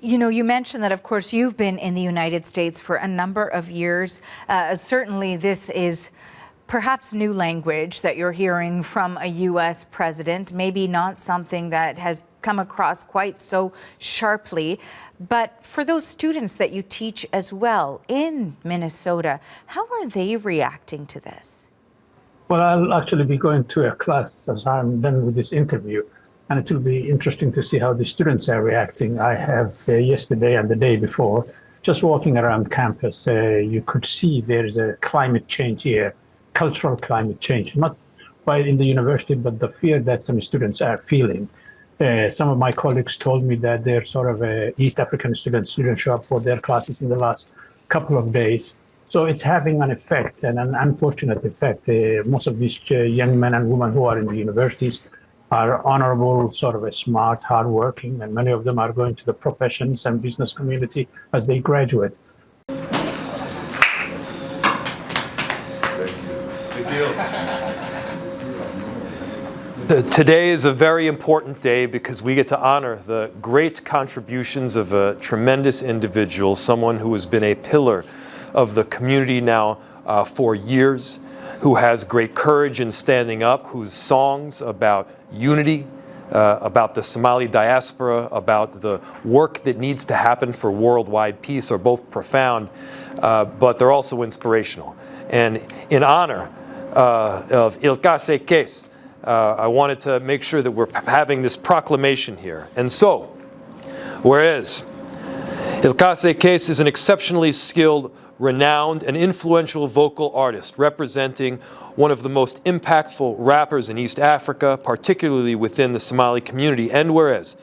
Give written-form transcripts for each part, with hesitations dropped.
You know, you mentioned that, of course, you've been in the United States for a number of years. Certainly, this is perhaps new language that you're hearing from a U.S. president, maybe not something that has come across quite so sharply. But for those students that you teach as well in Minnesota, how are they reacting to this? Well, I'll actually be going to a class as I'm done with this interview, and it will be interesting to see how the students are reacting. I have yesterday and the day before, just walking around campus, you could see there's a climate change here, cultural climate change, not quite in the university, but the fear that some students are feeling. Some of my colleagues told me that they're sort of East African students didn't show up for their classes in the last couple of days. So it's having an effect, and an unfortunate effect. Most of these young men and women who are in the universities are honorable, sort of smart, hardworking, and many of them are going to the professions and business community as they graduate. Today is a very important day because we get to honor the great contributions of a tremendous individual, someone who has been a pillar of the community now for years, who has great courage in standing up, whose songs about unity, about the Somali diaspora, about the work that needs to happen for worldwide peace are both profound, but they're also inspirational. And in honor of Ilkase Case, I wanted to make sure that we're having this proclamation here. And so, whereas Ilkase Case is an exceptionally skilled, renowned, and influential vocal artist representing one of the most impactful rappers in East Africa, particularly within the Somali community, and whereas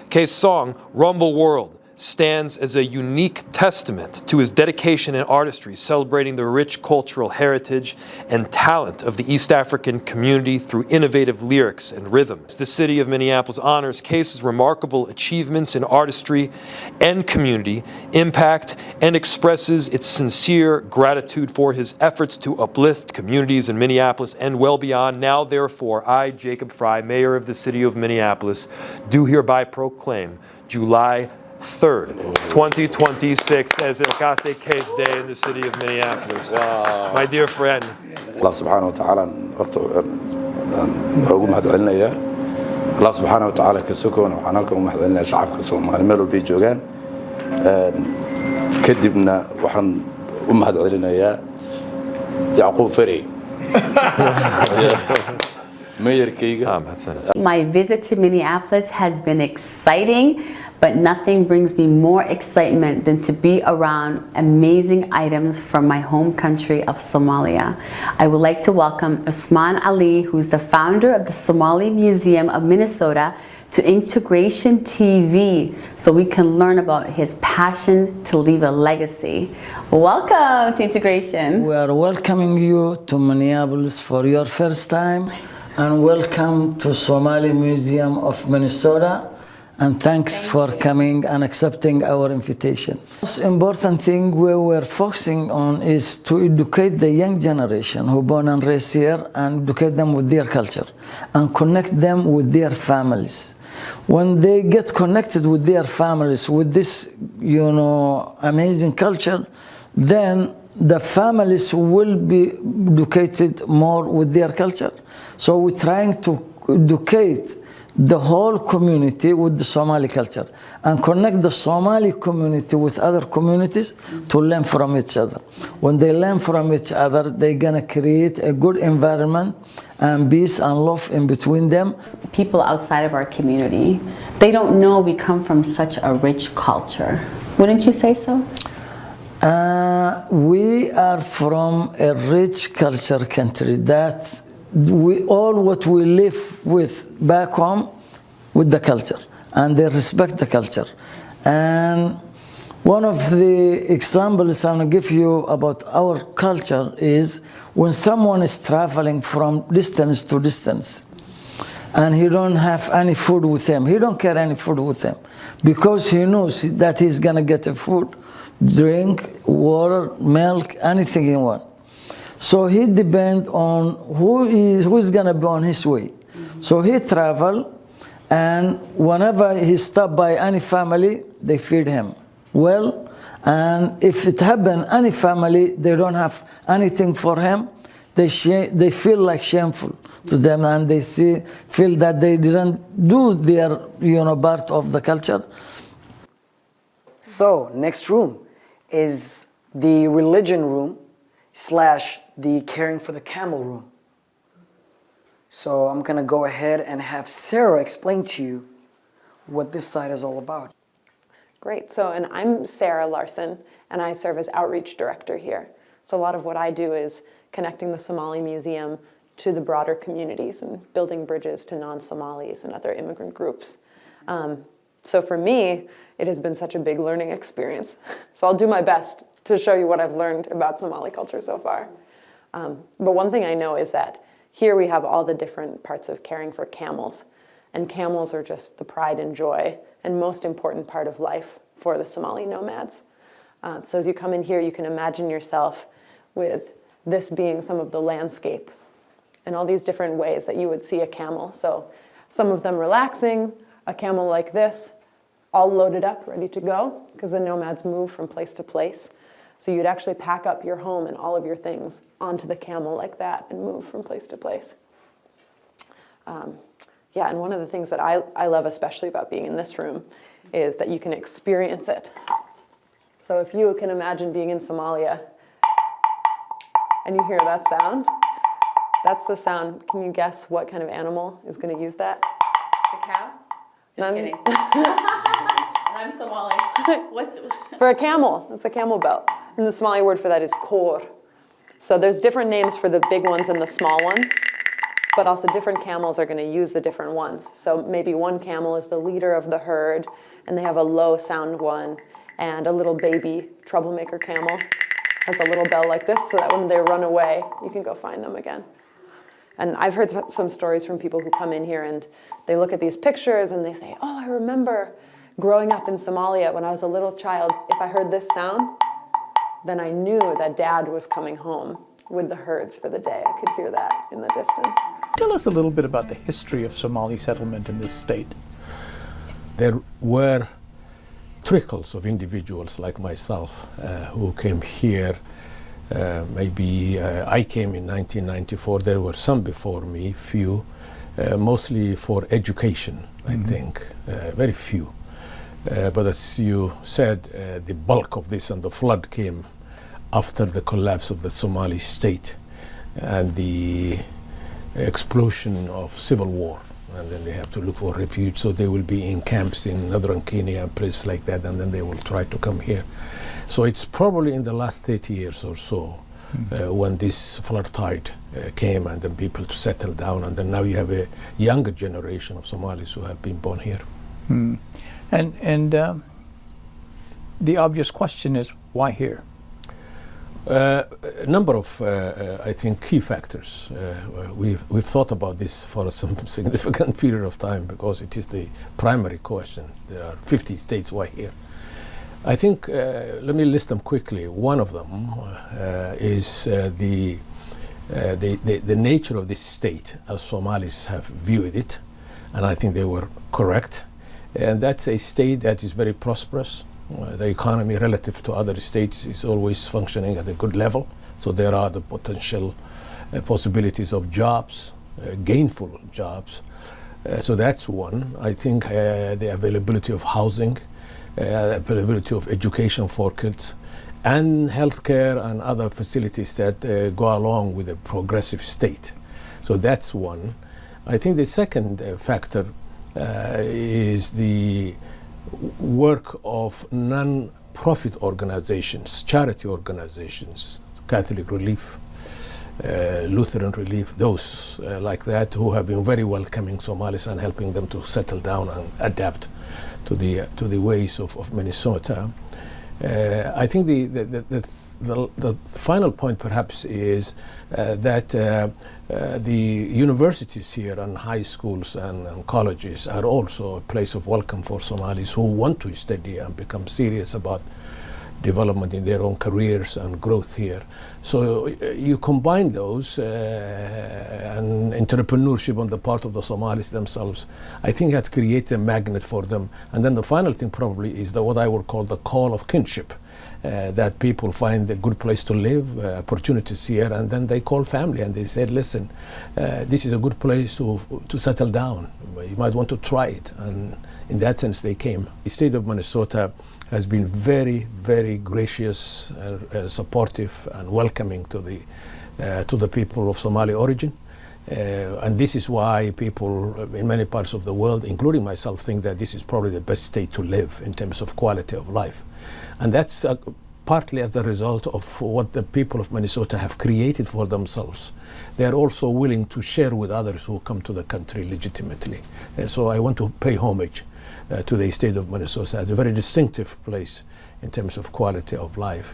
Case's song, Rumble World, stands as a unique testament to his dedication and artistry, celebrating the rich cultural heritage and talent of the East African community through innovative lyrics and rhythms. The city of Minneapolis honors Case's remarkable achievements in artistry and community impact and expresses its sincere gratitude for his efforts to uplift communities in Minneapolis and well beyond. Now, therefore, I, Jacob Fry, Mayor of the city of Minneapolis, do hereby proclaim July 3rd, 2026 as Ilkase Case Day in the city of Minneapolis. Wow. My dear friend. Allah subhanahu wa ta'ala ugu mahadcelinaya. Allah subhanahu wa ta'ala ka sokoona waxaan halkan ugu mahadcelinaya shacabka Soomaali meel walba ay joogaan. Kadibna waxaan u mahadcelinayaa Yaqub Fari. My visit to Minneapolis has been exciting, but nothing brings me more excitement than to be around amazing items from my home country of Somalia. I would like to welcome Usman Ali, who's the founder of the Somali Museum of Minnesota, to Integration TV, so we can learn about his passion to leave a legacy. Welcome to Integration. We are welcoming you to Minneapolis for your first time, and welcome to Somali Museum of Minnesota. And thanks for coming and accepting our invitation. The most important thing we were focusing on is to educate the young generation who are born and raised here, and educate them with their culture and connect them with their families. When they get connected with their families, with this, amazing culture, then the families will be educated more with their culture. So we're trying to educate the whole community with the Somali culture and connect the Somali community with other communities to learn from each other. When they learn from each other, they're gonna create a good environment and peace and love in between them. People outside of our community, they don't know we come from such a rich culture. Wouldn't you say so? We are from a rich culture country that what we live with back home with the culture, and they respect the culture. And one of the examples I'm going to give you about our culture is when someone is traveling from distance to distance and he don't have any food with him, he don't carry any food with him because he knows that he's going to get a food, drink, water, milk, anything he wants. So he depends on who's going to be on his way. So he travel And whenever he stopped by any family, they feed him well. And if it happened, any family, they don't have anything for him, they feel like shameful to them, and they feel that they didn't do their part of the culture. So next room is the religion room / the caring for the camel room. So I'm gonna go ahead and have Sarah explain to you what this side is all about. Great. And I'm Sarah Larson, and I serve as outreach director here. So a lot of what I do is connecting the Somali Museum to the broader communities and building bridges to non-Somalis and other immigrant groups. So for me, it has been such a big learning experience. So I'll do my best to show you what I've learned about Somali culture so far. But one thing I know is that here we have all the different parts of caring for camels. And camels are just the pride and joy and most important part of life for the Somali nomads. So as you come in here, you can imagine yourself with this being some of the landscape and all these different ways that you would see a camel. So some of them relaxing, a camel like this, all loaded up, ready to go, because the nomads move from place to place. So you'd actually pack up your home and all of your things onto the camel like that and move from place to place. Yeah, and one of the things that I love especially about being in this room is that you can experience it. So if you can imagine being in Somalia and you hear that sound, that's the sound. Can you guess what kind of animal is going to use that? The cow? Just kidding. And I'm Somali. For a camel, it's a camel belt. And the Somali word for that is kor. So there's different names for the big ones and the small ones, but also different camels are going to use the different ones. So maybe one camel is the leader of the herd, and they have a low sound one, and a little baby troublemaker camel has a little bell like this, so that when they run away, you can go find them again. And I've heard some stories from people who come in here and they look at these pictures and they say, oh, I remember growing up in Somalia when I was a little child, if I heard this sound, then I knew that Dad was coming home with the herds for the day. I could hear that in the distance. Tell us a little bit about the history of Somali settlement in this state. There were trickles of individuals like myself who came here. I came in 1994. There were some before me, few, mostly for education, I think, very few. But as you said, the bulk of this and the flood came after the collapse of the Somali state and the explosion of civil war. And then they have to look for refuge, so they will be in camps in northern Kenya and places like that, and then they will try to come here. So it's probably in the last 30 years or so when this flood tide came and then people to settle down, and then now you have a younger generation of Somalis who have been born here. And the obvious question is, why here? A number of, I think, key factors. We've thought about this for some significant period of time because it is the primary question. There are 50 states, why here? I think, let me list them quickly. One of them is the nature of this state as Somalis have viewed it, and I think they were correct. And that's a state that is very prosperous. The economy relative to other states is always functioning at a good level. So there are the potential possibilities of jobs, gainful jobs. So that's one. I think the availability of housing, availability of education for kids, and healthcare and other facilities that go along with a progressive state. So that's one. I think the second factor is the work of non-profit organizations, charity organizations, Catholic Relief, Lutheran Relief, those like that, who have been very welcoming Somalis and helping them to settle down and adapt to the ways of Minnesota. I think the final point perhaps is that the universities here and high schools and colleges are also a place of welcome for Somalis who want to study and become serious about development in their own careers and growth here. So you combine those and entrepreneurship on the part of the Somalis themselves, I think that creates a magnet for them. And then the final thing probably is what I would call the call of kinship. That people find a good place to live, opportunities here, and then they call family and they said, listen, this is a good place to settle down. You might want to try it. And in that sense, they came. The state of Minnesota has been very, very gracious, supportive, and welcoming to the people of Somali origin. And this is why people in many parts of the world, including myself, think that this is probably the best state to live in terms of quality of life. And that's partly as a result of what the people of Minnesota have created for themselves. They are also willing to share with others who come to the country legitimately. So I want to pay homage to the state of Minnesota as a very distinctive place in terms of quality of life.